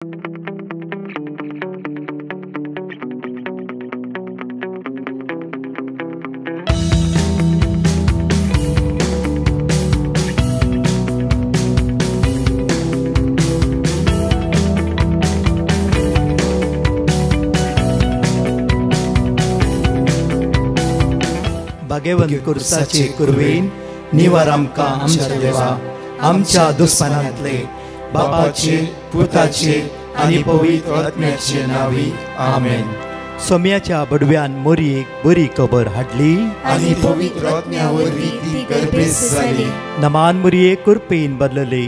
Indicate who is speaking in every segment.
Speaker 1: भाग्यवंत कुर्साचे कुरवेन निवार आमकां आमच्या देवा आमच्या दुस्मनांतले बापाचे पुताचे आनी पवित्र आत्म्याचे नावी आमेन. सोम्याच्या बडव्यान मोरयेक बरी खबर हाडली
Speaker 2: आनी पवित्र आत्म्यावरवी ती गर्भेस जाली.
Speaker 1: नमान मोरये कुरपेन बदलले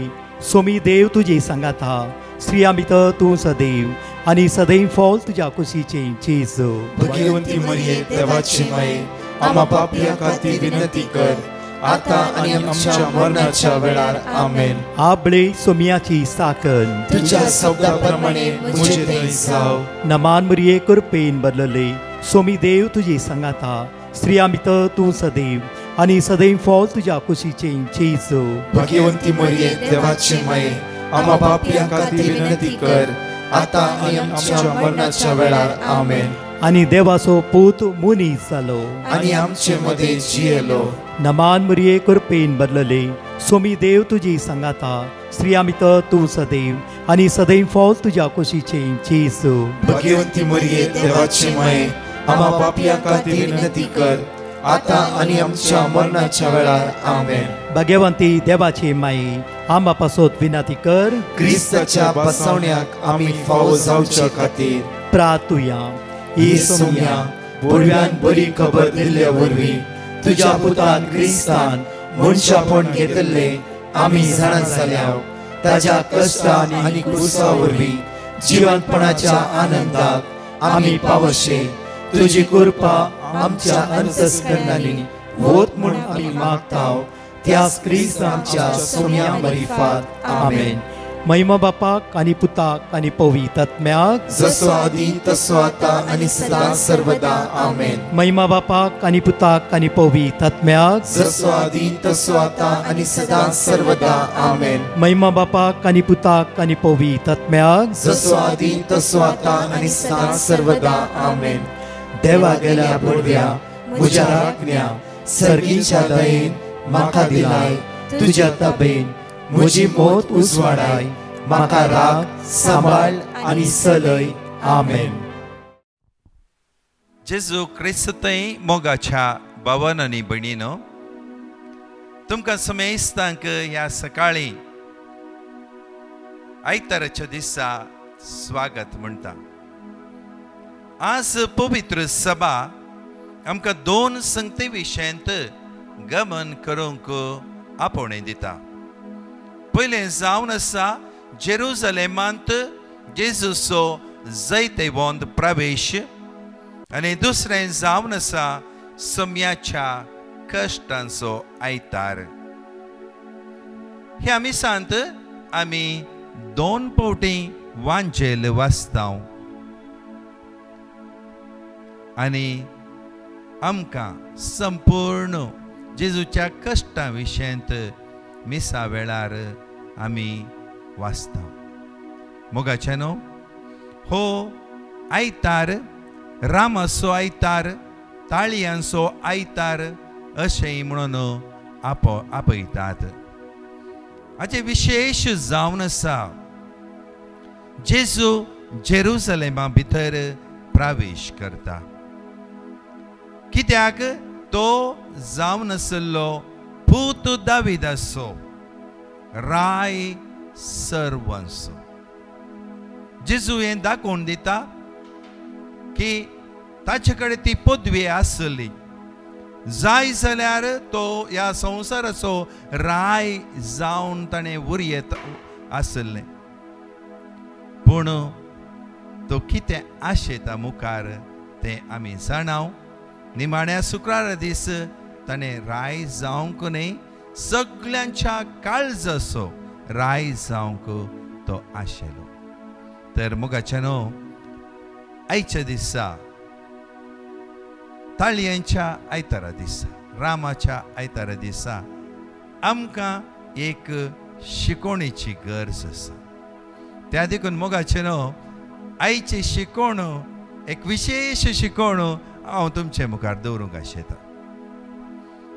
Speaker 1: सोमी देव तुजे सांगात हा श्री आमित तूं सदैव आनी सदैव फॉल तुज्या कुशीचे जेजू.
Speaker 2: भाग्यवंती मरिये देवाची माये आम्हा पापियां खातीर विनंती कर आता आनी आमच्या मरणाच्या वेळार आमेन.
Speaker 1: आबळे सोम्याची साकन
Speaker 2: तुझ्या शब्दाप्रमाणे मुझे थंय जाव.
Speaker 1: नमान मोरये कुरपेन बदलले सोमी देव तुजे सांगात हा श्री आमित तूं सदैव आनी सदैव फॉल तुज्या कुशीचे जेजू.
Speaker 2: भाग्यवंती मरिये देवाची माये आम्हा पापियां खातीर विनंती कर आता आनी आमच्या मरणाच्या वेळार आमेन.
Speaker 1: आनी देवाचो पूत मुनीस जालो
Speaker 2: आनी आमचे मध्ये जियेलो.
Speaker 1: नमान मोरये कुरपेन बदलले सोमी देव तुजी सांगात हा श्री आमित तूं सदैव आनी सदैव फॉल तुज्या कुशीचे जेजू.
Speaker 2: भाग्यवंती मरिये देवाची माये आम्हा पापियां खातीर विनंती कर आता आनी आमच्या मरणाच्या वेळार आमेन.
Speaker 1: भाग्यवंती देवाचे माये आम्हा पासत विनंती कर
Speaker 2: क्रिस्ताच्या बसवण्याक आमी फावो जावचे खातीर
Speaker 1: प्रार्थुया.
Speaker 2: ही सोम्या बडव्यान बरी खबर दिल्ल्या वरवीं तुज्या पुतान क्रिस्तान मनशापण घेतले आमी जाणां जाल्याव ताज्या कश्टान आनी क्रुसा वरवीं जिवंतपणाच्या आनंदाक आमी पावशे. तुजी कृपा आमच्या अंतस्करणांनी होत म्हूण आमी मागताव त्याच क्रिस्तांच्या सोम्या मरिफात आमेन.
Speaker 1: महिमा बापाक आनी पुताक आनी पवित्र आत्म्याक
Speaker 2: जसो आदी तसो आता आनी सदां सर्वदा आमेन.
Speaker 1: महिमा बापाक आनी पुताक आनी पवित्र आत्म्याक
Speaker 2: जसो आदी तसो आता आनी सदां सर्वदा आमेन.
Speaker 1: महिमा बापाक आनी पुताक आनी पवित्र आत्म्याक
Speaker 2: जसो आदी तसो आता आनी सदां सर्वदा आमेन. देवा गेल्या बडव्या म्हज्या राखण्या सर्गीच्या दयेन म्हाका दिलाय तुज्या ताबेन म्हजी मोत उजवाडाय म्हाका राख सांबाळ आनी चलय आमेन.
Speaker 3: जेजू क्रिस्तय मोगाच्या भावन आनी भयणीनो तुमकां समेस्तांक ह्या सकाळी आयताराच्या दिसा स्वागत म्हणटा. आज पवित्र सभा आमकां दोन संगते विशयांत गमन करूंक आपणे दिता. पयलें जावन आसा जेरुसलेमांत जेजूचो जैतवंत प्रवेश आनी दुसरें जावन आसा सोम्याच्या कश्टांचो आयतार. ह्या मिसांत आमी दोन पावटी वांजेल वाचतां आनी आमकां संपूर्ण जेजूच्या कश्टां विशयांत मिसा वेळार आमी वाचता. मोगाचेनो हो आयतार रामाचो आयतार ताळयांचो आयतार अशें म्हणून आपयतात. हाचे विशेष जावन आसा जेजू जेरुसलेमा भितर प्रवेश करता. कित्याक तो जावन आसलो पूत दाविदाचो राय सर्वांचो. जेजू हें दाखोवन दिता की ताचे कडेन ती पदवी आसली. जाय जाल्यार तो ह्या संवसाराचो राय जावन ताणें उरयत आसलें. पूण तो कितें आशेता मुखार तें आमी जाणाव. निमाण्या शुक्रारा दीस ताणें राय जावंक न्ही सगळ्यांच्या काळजाचो राय जावंक तो आशिल्लो. तर मोगाचेनो आयच्या दिसा ताळयांच्या आयतारा दिसा रामाच्या आयतारा दिसा आमकां एक शिकोवणेची गरज आसा. त्या देखून मोगाचे न्हू आयची शिकोवण एक विशेष शिकोवण हांव तुमचे मुखार दवरूंक आशेता.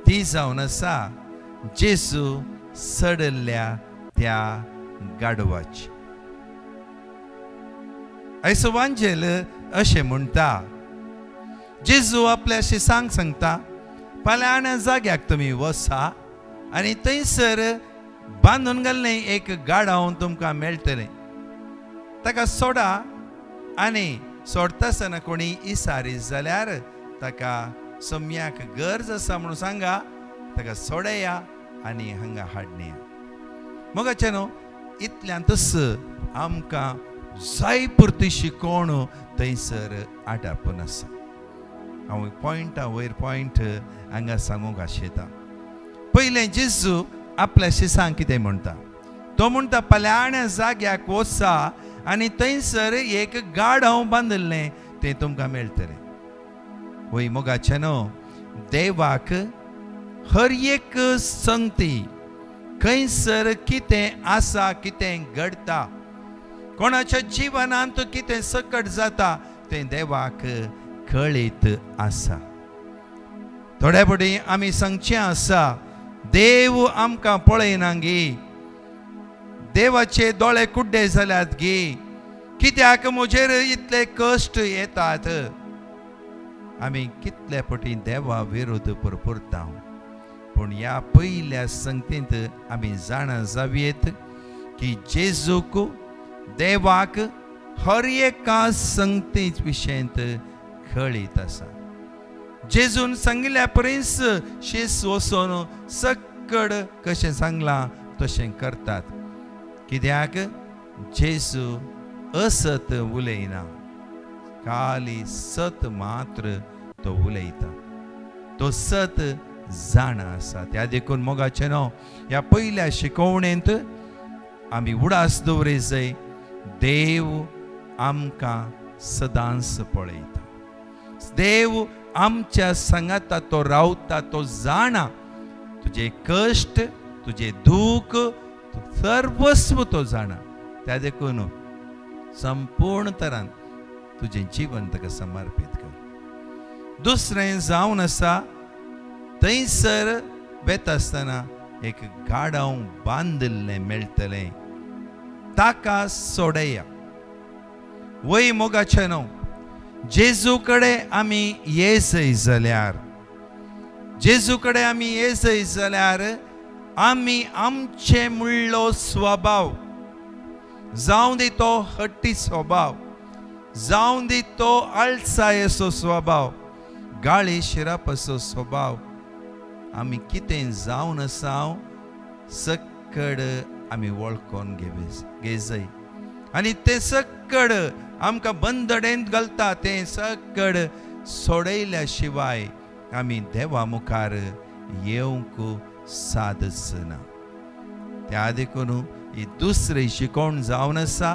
Speaker 3: ती जावन आसा जेजू सडल्ल्या त्या गाडवाची. आयचो वांजेल अशें म्हणटा, जेजू आपल्या शिसांक सांगता, फाल्यां आनी जाग्याक तुमी वसा आनी थंयसर बांदून घाल्लें एक गाडाव तुमकां मेळटलें. ताका सोडा आनी सोडटा आसतना कोणी इसारी जाल्यार ताका सम्याक गरज आसा म्हणून सांगा, ताका सोडया आनी हांगा हाडणे. मोगाचे न्हू इतल्यांतच आमकां जाय पुरती शिकोवण थंयसर आडापून आसा. हांव पॉयंटा वयर पॉयंट हांगा सांगूंक आशेता. पयलें जेजू आपल्या शिसांक कितें म्हणटा, तो म्हणटा फाल्यां जाग्याक वचा आनी थंयसर एक गाडाव बांदिल्लें तें तुमकां मेळटलें. वय मोगाचे न्हू देवाक हर एक संगती खंयसर कितें आसा, कितें घडटा, कोणाच्या जिवनांत कितें सकट जाता तें देवाक कळीत आसा. थोड्या फावटी आमी सांगचें आसा देव आमकां पळयना गे, देवाचे दोळे कुड्डे जाल्यात गे, कित्याक म्हजेर इतले कश्ट येतात. आमी कितले फावटी देवा विरोध पुरपुरता. पूण ह्या पयल्या संगतींत आमी जाणा जावयेत की जेजूक देवाक हर एका संगती विशयंत कळीत आसा. जेजून सांगिल्ल्या परस शीस वचून सक्कड कशें सांगलां तशें करतात. कित्याक जेजू असत उलयना, खाली सत मात्र तो उलयता. तो सत जाणा आसा. त्या देखून मोगाचे न्हू ह्या पयल्या शिकोवणेंत आमी उडास दवरे जाय. देव आमकां सदांच पळयता. देव आमच्या सांगाता तो रावता, तो जाणा तुजे कश्ट, तुजे दूख, सर्वस्व तो जाणा. त्या देखून संपूर्ण तरान तुजें जीवन ताका समर्पीत कर. दुसरें जावन आसा थंयसर वेता आसतना एक गाडाव बांदिल्लें मेळटलें, ताका सोडया. वय मोगाचे न्हू जेजू कडेन आमी येसय जाल्यार, जेजू कडेन आमी येसय जाल्यार आमी आमचे म्हणलो स्वभाव, जावं दी तो हट्टी स्वभाव, जावं दी तो आळसायेचो स्वभाव, गाळी शिरापाचो स्वभाव, आमी कितें जावन आसा सक्कड आमी वळखून घे जाय. आनी ते सक्कड आमकां बंदडेंत घालता तें सक्कड सोडयल्या शिवाय आमी देवा मुखार येवंक सादच ना. त्या देखून ही दुसरी शिकोवण जावन आसा.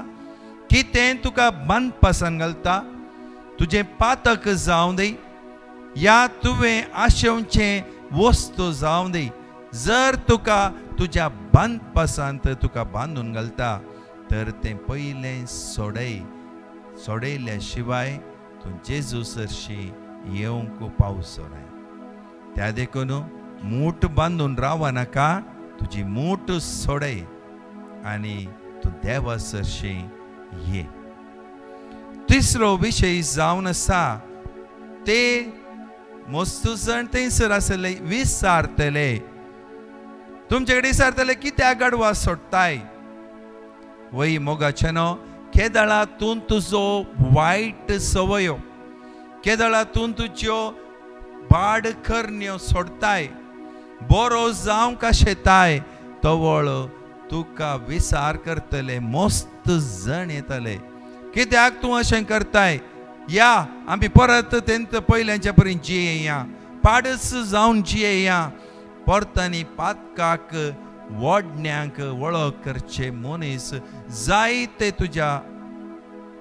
Speaker 3: कितें तुका बंद पासन घालता, तुजें पातक जावं दी या तुवें आशेवचें वस्तू जावं दी, जर तुका तुज्या बंद पासांत तुका बांदून घालता तर तें पयलें सोडय. सोडयल्या शिवाय तूं जेजू सरशी येवंक पावचो ना. त्या देखून मूठ बांदून रावा नाका, तुजी मूठ सोडय आनी तूं देवा सरशी ये. तिसरो विशय जावन आसा ते मस्तू जण थंयसर आसले विचारतले, तुमचे कडेन विचारतले कित्याक गाडवा सोडटाय. वय मोगाचे न्हू केदळातून तुजो वायट सवयो, केदळातून तुज्यो बाड करण्यो सोडताय, बरो जावं कशेताय तवळ तुका विचार करतले. मस्त जण येतले कित्याक तूं अशें करताय. या आमी परत तेंत पयल्याच्या परी जियेया, पाडस जावन जियेया. परतांनी पातकाक वडण्यांक वळख करचे मनीस जायते तुज्या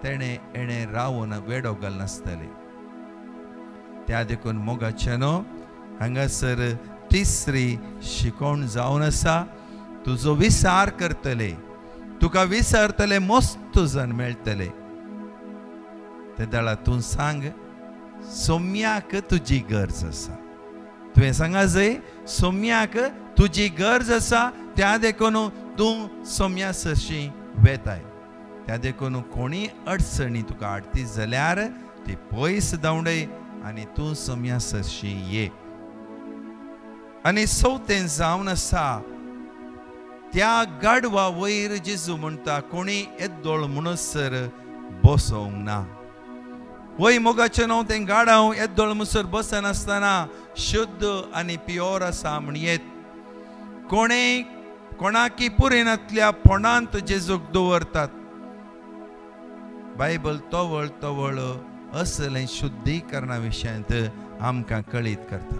Speaker 3: तेणे एणे रावून वेडो घाल नासतले. त्या देखून मोगाचे न्हू हांगासर तिसरी शिकोवण जावन आसा. तुजो विचार करतले, तुका विसरतले मस्त जण मेळटले. ते दळा तूं सांग सोम्याक तुजी गरज आसा. तुवें सांगा जय सोम्याक तुजी गरज आसा. त्या देखून तूं सोम्या सरशी वेताय. त्या देखून कोणी अडचणी तुका हाडटी जाल्यार ती पयस धांवडय आनी तूं सोम्या सरशी ये. आनी चवथें जावन आसा त्या गाडवा वयर जेजू म्हणटा कोणी येद्दोळ म्हणसर बसोंक ना. वय मोगाचें न्हू तें गाडाव येद्दोळ म्हणसर बसनासतना शुद्ध आनी प्युअर आसा म्हण येत. कोणाकी पुरेनांतल्या फोंडांत जेजूक दवरतात. बायबल तवळ तवळ असलें शुद्धीकरणा विशयांत आमकां कळीत करता.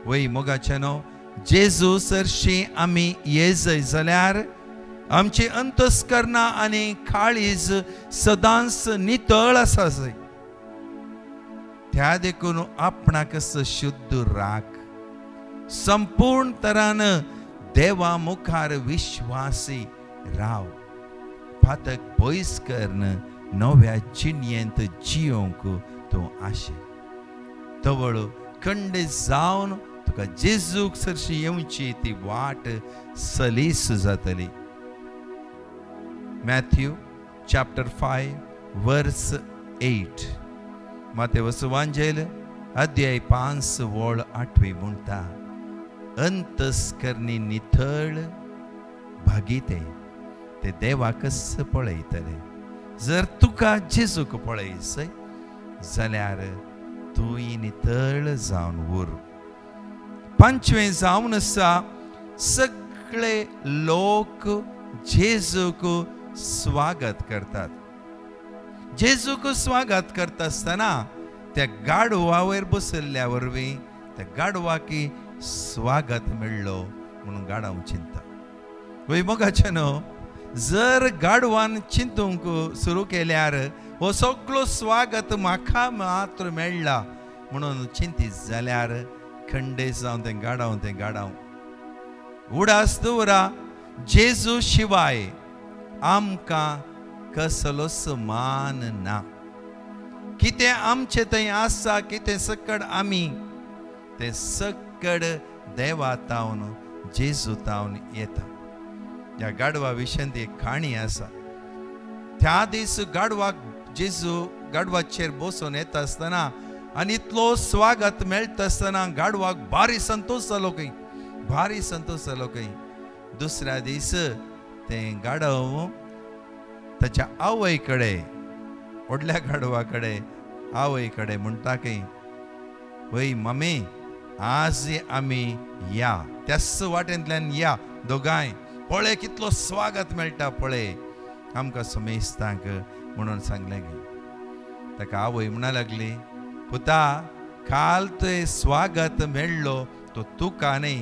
Speaker 3: वय मोगाचें न्हू जेजू सरशी आमी येजय जाल्यार आमची अंतस्करणां आनी काळीज सदांच नितळ आसा जय. त्या देखून आपणाक शुद्ध राख. संपूर्ण तरान देवा मुखार विश्वासी राव. फातक पयस करन नव्या जिणयेंत जियोंक तूं आशे. तवळ खंड जावन तुका जेजूक सरशी येवची ती वाट सलीस जातली. मॅथ्यू चॅप्टर 5 वर्स 8. मातेवस वांजेल अध्याय 5 वळ 8 म्हणटा अंतस्करणी नितळ भागीते ते देवाकच पळयतले. जर तुका जेजूक पळयसय जाल्यार तूंय नितळ जावन उर. 5वें जावन आसा सगळे लोक जेजूक स्वागत करतात. जेजूक स्वागत करता आसतना त्या गाडवा वयर बसयल्ल्या वरवीं त्या गाडवाकी स्वागत मेळ्ळो म्हणून गाडव चिंता. वय मोगाचें न्हू जर गाडवान चिंतूंक सुरू केल्यार हो सगळो स्वागत म्हाका मात्र मेळ्ळा म्हणून चिंतीत जाल्यार खंडे जावन तें गाडव उडास दवरा. जेजू शिवाय आमकां कसलोच मान ना. कितें आमचे थंय आसा कितें सकड आमी तें सकड देवा तावन जेजू तावन येता. ह्या गाडवा विशयांत एक काणी आसा. त्या दीस गाडवाक जेजू गाडवाचेर बसून येता आसतना आनी इतलो स्वागत मेळटा आसतना गाडवाक भारी संतोश जालो खंय. दुसऱ्या दीस तें गाडव ताच्या आवय कडेन व्हडल्या गाडवा कडेन आवय कडेन म्हणटा की वय मम्मी आज आमी या त्याच वाटेंतल्यान या दोगांय पळय कितलो स्वागत मेळटा पळय आमकां समेस्तांक म्हणून सांगलें गे. ताका आवय म्हणा लागली पुता काल ते स्वागत मेळ्ळो तो तुका न्ही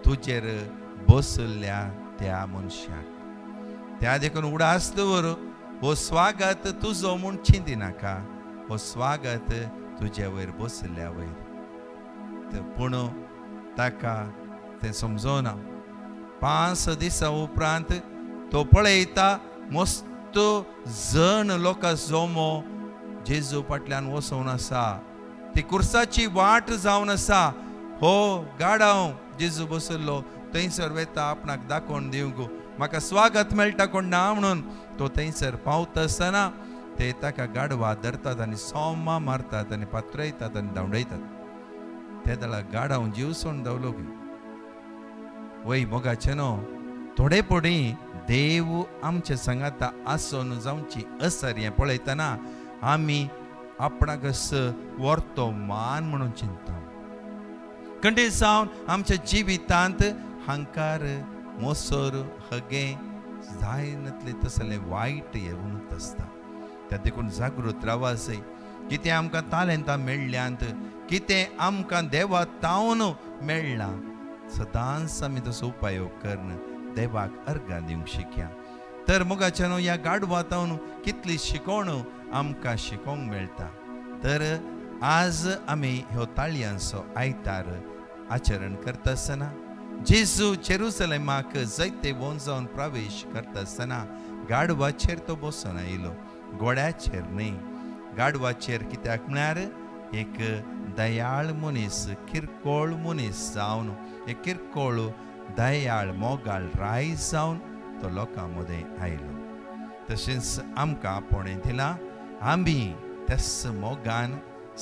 Speaker 3: तुजेर बसयल्ल्या त्या मनशाक. त्या देखून उडास दवर हो स्वागत तुजो म्हूण चिंती नाका. हो स्वागत तुज्या वयर बसयल्ल्या वयर. पूण ताका तें समजोना. 5 दिसां उपरांत तो पळयता मस्त जण लोकां जोमो जेजू फाटल्यान वसोन आसा. ती कुर्साची वाट जावन आसा. हो गाडव जेजू बसयल्लो थंयसर वेता आपणाक दाखोवन दिवंक म्हाका स्वागत मेळटा कोण ना म्हणून. तो थंयसर पावता आसतना ते ताका गाडवा धरतात आनी सोमा मारतात आनी पात्रयतात आनी धांवडयतात. ते दळा गाडव जीव सोडून धांवलो गे. वय मोगाचें न्हू थोडे पडी देव आमच्या सांगाता आसोन जावची असर हें पळयतना आमी आपणाक व्हरतो मान म्हणून चिंता. खंडे जावन आमच्या जिवितांत हंकार मोसोर हगे जायनातले तसले वायट येवनूच आसता. त्या देखून जागृत रावासय. कितें आमकां तालेंतां मेळ्ळ्यांत कितें आमकां देवा तावन मेळ्ळां सदांच आमी तसो उपयोग करन देवाक अर्गां दिवंक शिकया. तर मोगाचें न्हू ह्या गाडवा तावन कितली शिकोवण आमकां शिकोवंक मेळटा. तर आज आमी ह्यो ताळयांचो आयतार आचरण करता आसतना जेजू जेरुसलेमाक जैते वोन जावन प्रवेश करता आसतना गाडवाचेर तो बसून आयलो, घोड्याचेर न्ही. गाडवाचेर कित्याक म्हळ्यार एक दयाळ मनीस, किरकोळ मनीस जावन, एक किरकोळ दयाळ मोगाळ राय जावन तो लोकां मदें आयलो. तशेंच आमकां आपोणें दिलां. आमी त्याच मोगान,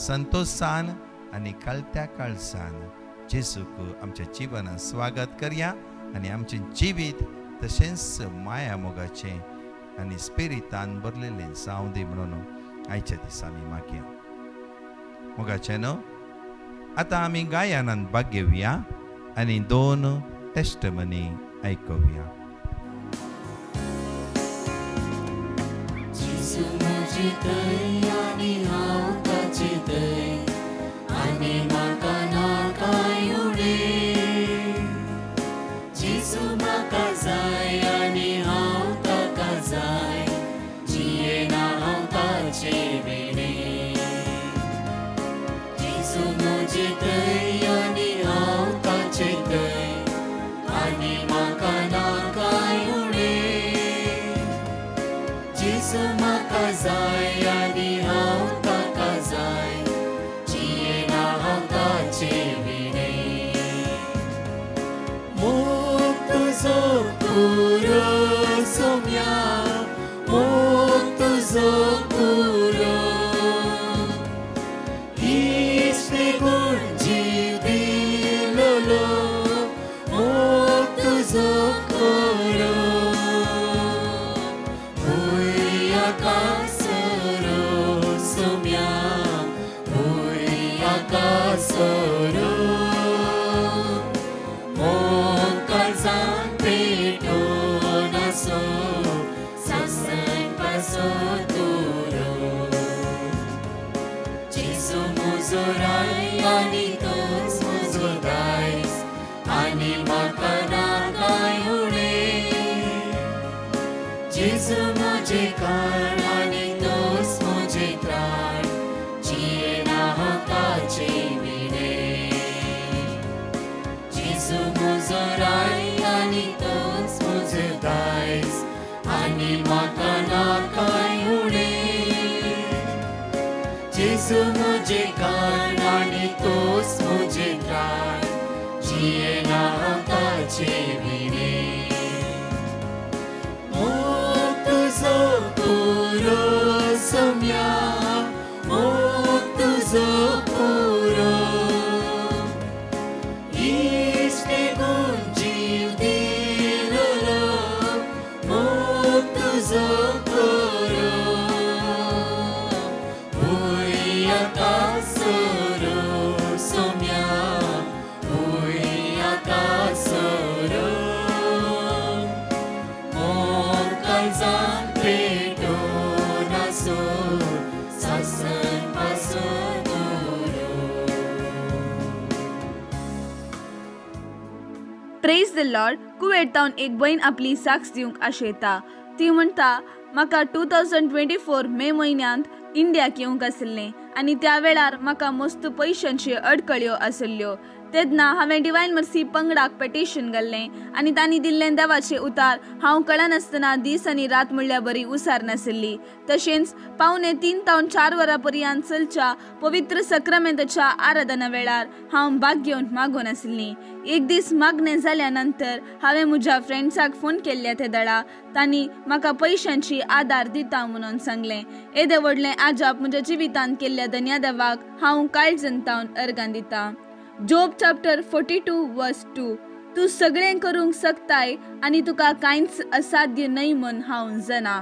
Speaker 3: संतोषान आनी कळत्या काळजान जेजूक आमच्या जिवनात स्वागत करया आनी आमचें जिवीत तशेंच माया मोगाचें आनी स्पिरितान भरलेलें जावं दी म्हणून आयच्या दिसा आमी मागया. मोगाचें न्हू. आतां आमी गायनांत भाग घेवया आनी 2 टेस्टमनी आयकुया.
Speaker 4: जेजू म्हजी दय आनी हांव ताची दय, आनी म्हाका नाकाय उणें. जेजू म्हाका जाय आनी हांव ताका जाय, जियेना हांव ताचे विणे. जेजू म्हजी दय आनी हांव ताची दय, आनी म्हाका नाकाय उणें. जेजू म्हाका जाय आनी हांव ताका जाय, जियेना हांव ताचे विणे. मोग तुजो पुरो सोम्या, मोग तुजो पुरो. इश्टे गूण जीव दिलोलो, मोग तुजो पुरो. Akasoro somya, oi akasoro. Mon kalzan peto naso, sasan paso turo. Jesu muzorai ani tos muzodais, ani makana kai une. जेजू मुझे कान आनी तोस मुझे त्राण, जियेना हांव ताचे विणे. जेजू म्हजो राय आनी तोस मुझे दायज, आनी म्हाका नाकाय उणें. जेजू मुझे कान आनी तोस मुझे त्राण, जियेना हांव ताचे विणे. तुजो पुरो सोम्या, मोग तुजो पुरो. इश्टे गूण जीव दिलोलो, मोग तुजो पुरो. oi akasoro सोम्या, oi akasoro. Kalzan peto naso, sasan paso duro.
Speaker 5: Praise the lord. कुवेतावन एक बहीण आपली साक्ष दिवंक आशेता. ती म्हणटा, म्हाका 2024 मे म्हयन्यांत इंडियाक येवंक आशिल्लें आनी त्या वेळार म्हाका मस्त पयशांच्यो अडकळ्यो आसल्यो. तेन्ना हांवें डिवायन मर्सी पंगडाक पेटिशन घाल्लें आनी तांणी दिल्लें देवाचें उतार हांव कळनासतना दीस आनी रात म्हणल्यार बरी उसार नाशिल्ली. तशेंच 3 ते 4 वरां पर्यंत चलच्या पवित्र सक्रामेंताच्या आराधना वेळार हांव भाग घेवन मागोवन आशिल्लीं. एक दीस मागणें जाल्या नंतर हांवें म्हज्या फ्रेंड्साक फोन केल्ल्या ते दळा. तांणी म्हाका पयशांची आदार दिता म्हणून सांगलें. येदें व्हडलें आजाप म्हज्या जिवितांत केल्ल्या धन्या देवाक हांव काळजंतावन अर्गां दितां. जोब चॅप्टर 42 वर्स 2. तूं सगळें करूंक शकताय आनी तुका कांयच असाध्य न्हय म्हूण हांव जाणा.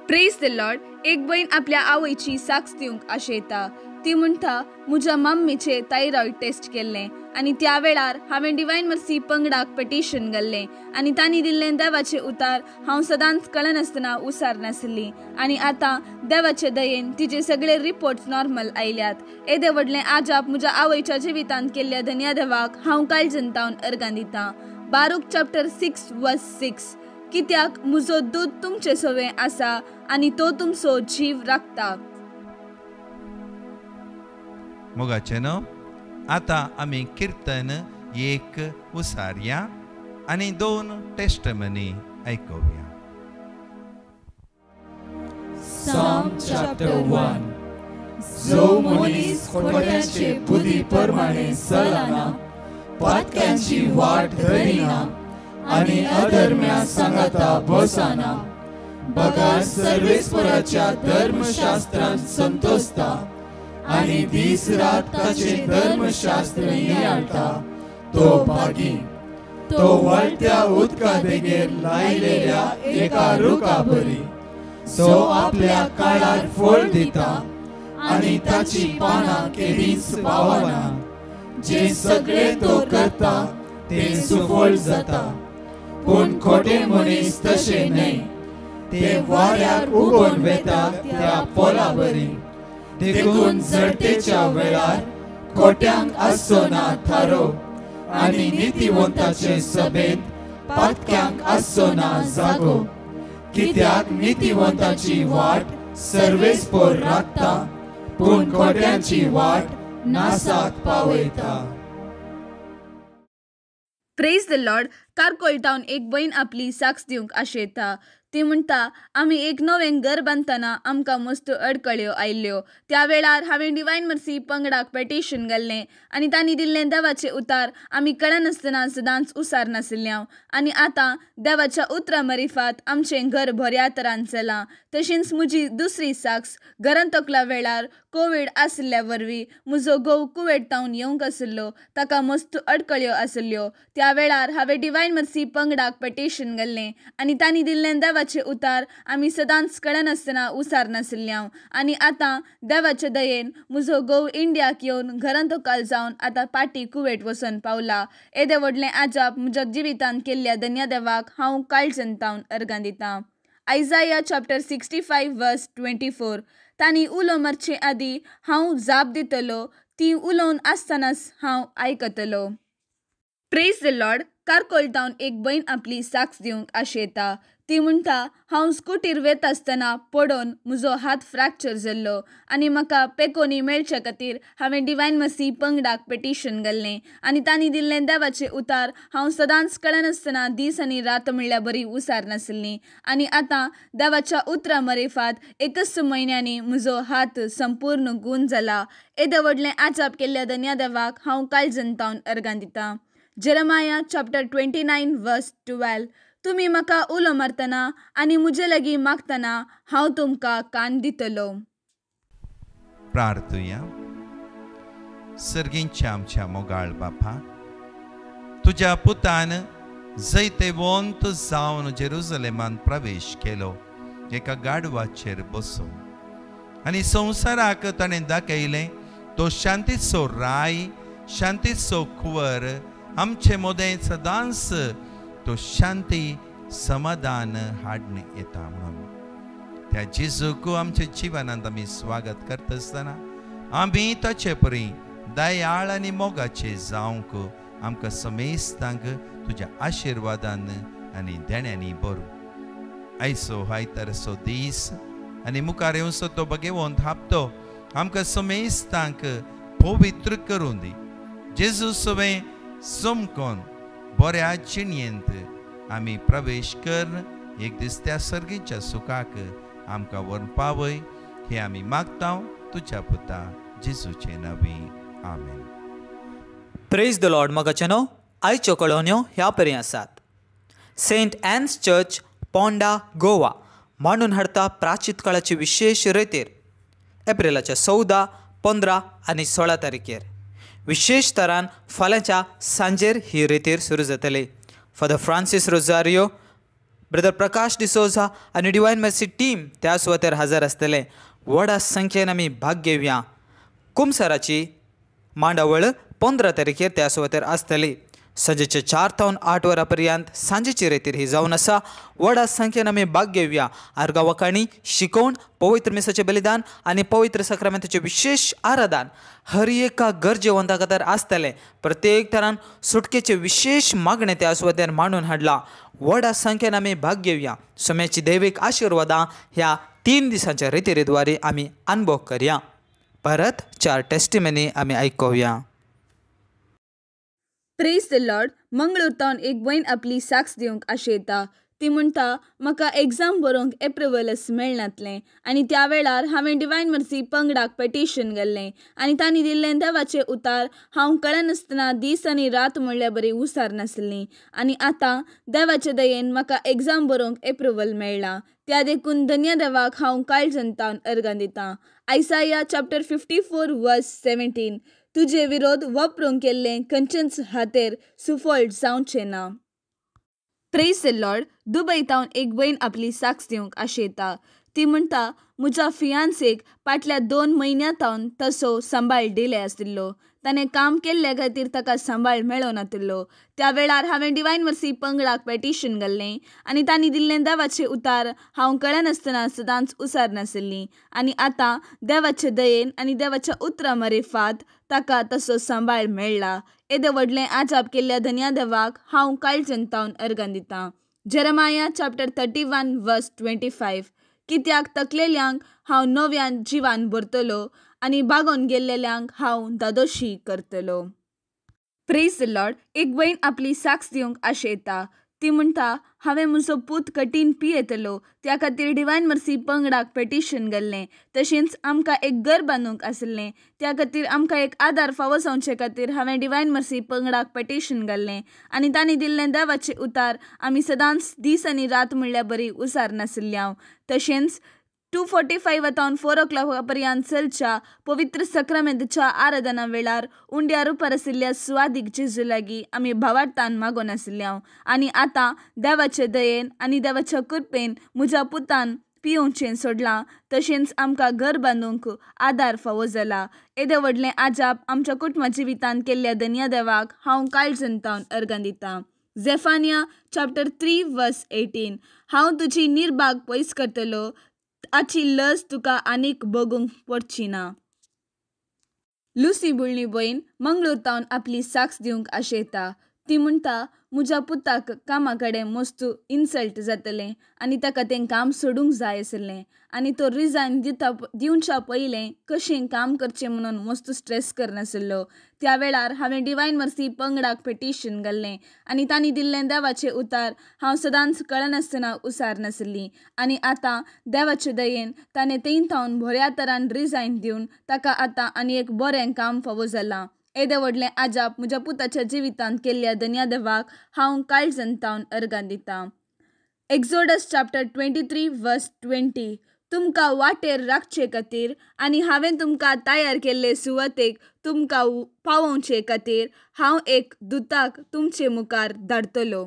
Speaker 5: Praise the Lord. एक बहीण आपल्या आवयची साक्ष दिवंक आशेता. ती म्हणटा, म्हज्या मम्मीचे थायरॉयड टेस्ट केल्लें आनी त्या वेळार हांवें डिवायन मर्सी पंगडाक पेटिशन घाल्लें आनी तांणी दिल्लें देवाचें उतार हांव सदांच कळनासतना उसार नाशिल्ली आनी आतां देवाचे दयेन तिचे सगळे रिपोर्ट्स नॉर्मल आयल्यात. येदें व्हडलें आजाप म्हज्या आवयच्या जिवितांत केल्ल्या धन्या देवाक हांव काळजंतावन अर्गां दितां. बारूक चॅप्टर 6 वर्स 6. कित्याक म्हजो दूध तुमचे सवें आसा आनी तो तुमचो जीव राखता.
Speaker 3: मोगाचें न्हू. आतां आमी किर्तन एक उसारया आणि 2 टेस्टमनी ऐकूया.
Speaker 4: Psalm chapter 1. जो मनीस खोट्याचे बुद्धी प्रमाणे चलना, पातक्यांची वाट धरिना आणि अधर्म्या सांगता बसना, बघा सर्वेस्पराच्या धर्मशास्त्रांत संतोषता आणि दीस रात ताचे धर्मशास्त्र नियाळता, तो भागी. तो वळत्या उदका देगेर लायलेल्या एका रुखा बरी, तो आपल्या काळार फळ दिता आणि ताची पानां केदींच पावना. जे सगळे तो करता ते सुफळ जाता, पूण खोटे मनीस तशे न्हय. ते वाऱ्यार उगोन वेता त्या पोला बरी, देखून जडतेच्या वेळार खोट्यांक आसचो ना थारो आणि नितीवंताचे सभेत पातक्यांक आसचो ना जागो. कित्याक नितीवंताची वाट सर्वेस्पर राखता, पूण खोट्यांची वाट नासाक पावयता.
Speaker 5: Praise the lord. कारकोलतावन एक बहीण आपली साक्ष दिवंक आशेता. ती म्हणटा, आमी एक नवें घर बांदतना आमकां मस्त अडकळ्यो आयल्यो. त्या वेळार हांवें डिवायन मर्सी पंगडाक पेटिशन घाल्लें आनी तांणी दिल्लें देवाचें उतार आमी कळनासतना सदांच उसार नाशिल्ल्या. आनी आतां देवाच्या उतरा मरिफात आमचें घर बऱ्या तरान चलां. तशींच म्हजी दुसरी साक्ष, घरांत तकल्या वेळार कोवीड आशिल्ल्या वरवीं म्हजो घोव कुवेतावन येवंक आशिल्लो, ताका मस्त अडकळ्यो आशिल्ल्यो. त्या वेळार हांवें डिवायन मर्सी पंगडाक पेटिशन घाल्लें आनी तांणी दिल्लें देवाचें उतार आमी सदांच कळनासतना उसार नाशिल्ल्या. आनी आतां देवाचे दयेन म्हजो घोव इंडियाक येवन घरांत तोकाल जावन आतां पाटी कुवेट वचून पावला. येदे व्हडलें आजाप म्हज्या जिवितांत केल्ल्या धन्य देवाक हांव काळजंतावन अर्गां दितां. आयजाया चॅप्टर 65 वर्स 24. तांणी उलो मारचे आदीं हांव जाप दितलो, ती उलोवन आसतनाच हांव आयकतलो. Praise the lord. कारकोलतावन एक बहीण आपली साक्ष दिवंक आशेता. ती म्हणटा, हांव स्कुटीर वयता आसतना पडोवन म्हजो हात फ्रॅक्चर जाल्लो आनी म्हाका पेकोनी मेळचे खातीर हांवें डिवायन मर्सी पंगडाक पेटिशन घाल्लें आनी तांणी दिल्लें देवाचें उतार हांव सदांच कळनासतना दीस आनी रात म्हणल्यार बरी उसार नाशिल्लीं. आनी आतां देवाच्या उतरा मरेफात 1 म्हयन्यांनी म्हजो हात संपूर्ण गूण जाला. येदे व्हडलें आजाप केल्ल्या धन्य देवाक हांव काळजंतावन अर्गां दितां. जेरमाया चॅप्टर 29 वर्स 12. तुमी म्हाका उलो मारतना आनी म्हजे लागीं मागतना हांव तुमकां कान दितलो.
Speaker 3: प्रार्थुया. सर्गींच्या आमच्या मोगाळ बापा, तुज्या पुतान जैते वंत जावन जेरुसलेमान प्रवेश केलो एका गाडवाचेर बसून, आनी संवसाराक ताणें दाखयलें तो शांतीचो राय, शांतीचो कुंवर. आमचे मोदें सदांच तो शांती समाधान हाडणे येता म्हणून त्या जेजूक आमच्या जिवनांत आमी स्वागत करता आसतना आमी ताचे परी दयाळ आनी मोगाचे जावंक आमकां समेस्तांक तुज्या आशिर्वादान आनी देण्यांनी भरू. आयचो आयतारचो दीस आनी मुखार येवचो तो भगवंत हापतो आमकां समेस्तांक पवित्र करून दी. जेजू सवें समकोन बऱ्या जिणयेंत आमी प्रवेश कर एक दीस त्या सर्गीच्या सुखाक आमकां व्हरून पावय. हे आमी मागता तुज्या पुता जेजूचे नांवी. आमेन.
Speaker 6: Praise the lord. मोगाचेनो, आयच्यो कळोवण्यो ह्या परी आसात. Saint Anne's church, Ponda, Goa मांडून हाडटा प्राचीत काळाची विशेष रेतेर एप्रिलाच्या 14, 15 आनी 16 तारखेर. विशेष तरान फाल्यांच्या सांजेर ही रेतेर सुरू जातली. फादर फ्रांसीस रोजारियो, ब्रदर प्रकाश डिसोजा आनी डिवायन मर्सी टीम त्या सुवातेर हजर आसतले. व्हडा संख्येन आमी भाग घेवया. कुमसाराची मांडावळ 15 तारखेर त्या सुवातेर आसतली. संजेचे 4 ते 8 वरां पर्यंत सांजेची रेतीर ही जावन आसा. व्हडा संख्येन आमी भाग घेवया. आर्गावाकाणी, शिकोवण, पवित्र मिसाचें बलिदान आनी पवित्र सक्रामेंताचें विशेष आराधन हर एका गरजेवंता खातीर आसतलें. प्रत्येक तरान सुटकेचे विशेष मागणे त्या सुवातेर मांडून हाडला. व्हडा संख्येन आमी भाग घेवया. सोम्याची दैवीक आशिर्वादां ह्या 3 दिसांच्या रेतीरेद्वारे आमी अनुभव करया. परत 4 टेस्टिमनी आमी आयकुया.
Speaker 5: Praise the lord. मंगळूरतावन एक भयण आपली साक्ष दिवंक आशेता. ती म्हणटा, म्हाका एग्जाम बरोवंक एप्रुवलच मेळनातलें आनी त्या वेळार हांवें डिवायन मर्सी पंगडाक पेटिशन घाल्लें आनी तांणी दिल्लें देवाचें उतार हांव कळनासतना दीस आनी रात म्हणल्या बरी उसार नासलीं आनी आतां देवाचे दयेन म्हाका एग्जाम बरोवंक एप्रुवल मेळ्ळां. त्या देखून धन्य देवाक हांव काळजंतावन अर्गां दितां. आयसाया चॅप्टर 54 वर्स 17. तुजे विरोध वापरूंक केल्लें खंयचेच हातेर सुफळ जावचें ना. Praise the Lord. दुबयतावन एक भयण आपली साक्ष दिवंक आशेता. ती म्हणटा, म्हज्या फियांसेक फाटल्या 2 म्हयन्यांतावन तसो सांबाळ डिले आशिल्लो. ताणें काम केल्ल्या खातीर ताका सांबाळ मेळो नाशिल्लो. त्या वेळार हांवें डिवायन मर्सी पंगडाक पेटिशन घाल्लें आनी तांणी दिल्लें देवाचें उतार हांव कळनासतना सदांच उसार नाशिल्लीं आनी आतां देवाचे दयेन आनी देवाच्या उतरां मारिफात ताका तसो सांबाळ मेळ्ळा. येदें व्हडलें आजाप केल्ल्या धन्या देवाक हांव काळजंतावन अर्गां दितां. जेरेमाया चॅप्टर 31 वर्स 25. कित्याक तकलेल्यांक हांव नव्यान जिवान भरतलो आनी बागोन गेल्लेल्यांक हांव दादोशी करतलो. Praise the Lord. एक भयण आपली साक्ष दिवंक आशेता. ती म्हणटा, हांवें म्हजो पूत कठीण पियेतलो त्या खातीर डिवायन मर्सी पंगडाक पेटिशन घाल्लें. तशेंच आमकां एक घर बांदूंक आशिल्लें. त्या खातीर आमकां एक आदार फावो जावचे खातीर हांवें डिवायन मर्सी पंगडाक पेटिशन घाल्लें आनी तांणी दिल्लें देवाचें उतार आमी सदांच दीस आनी रात म्हणल्या बरी उसार नाशिल्ल्या. तशेंच 2:45 4 o'clock पर्यंत चलच्या पवित्र सक्रामेंतच्या आराधना वेळार उंड्या रुपार आशिल्ल्या सुवादीक जेजू लागीं आमी भावार्थान मागोन आशिल्ल्या आनी आतां देवाचे दयेन आनी देवाच्या कृपेन म्हज्या पुतान पियोवचें सोडलां. तशेंच आमकां घर बांदूंक आदार फावो जाला. येदें व्हडलें आजाप आमच्या कुटुंबा जिवितांत केल्ल्या धन्य देवाक हांव काळजंतावन अर्गां दितां. झेफानिया चॅप्टर 3 वर्स 18. हांव तुजी निर्बाग पयस करतलो, ताची लज तुका आनीक बगूंक पडची ना. लुसी बुळणी भयण मंगळूरतावन आपली साक्ष दिवंक आशेता. ती म्हणटा, म्हज्या पुताक कामा कडेन मस्तू इन्सल्ट जातलें आनी ताका तें काम सोडूंक जाय आशिल्लें आनी तो रिजायन दिवच्या पयलें कशें काम करचें म्हणून मस्तू स्ट्रेस करनाशिल्लो. त्या वेळार हांवें डिवायन मर्सी पंगडाक पेटिशन घाल्लें आनी तांणी दिल्लें देवाचें उतार हांव सदांच कळनासतना उसार नाशिल्लीं आनी आतां देवाचे दयेन ताणें तेंथावन बऱ्या तरान रिजायन दिवन ताका आतां आनी एक बरें काम फावो जालां. येदें व्हडलें आजाप म्हज्या पुताच्या जिवितांत केल्ल्या धन्य देवाक हांव काळजंतावन अर्गां दितां. एक्झोडस चॅप्टर 23 वर्स 20. तुमकां वाटेर राखचे खातीर आनी हांवें तुमकां तयार केल्ले सुवातेक तुमकां पावोवचे खातीर हांव एक दुताक तुमचे मुखार धाडटलो.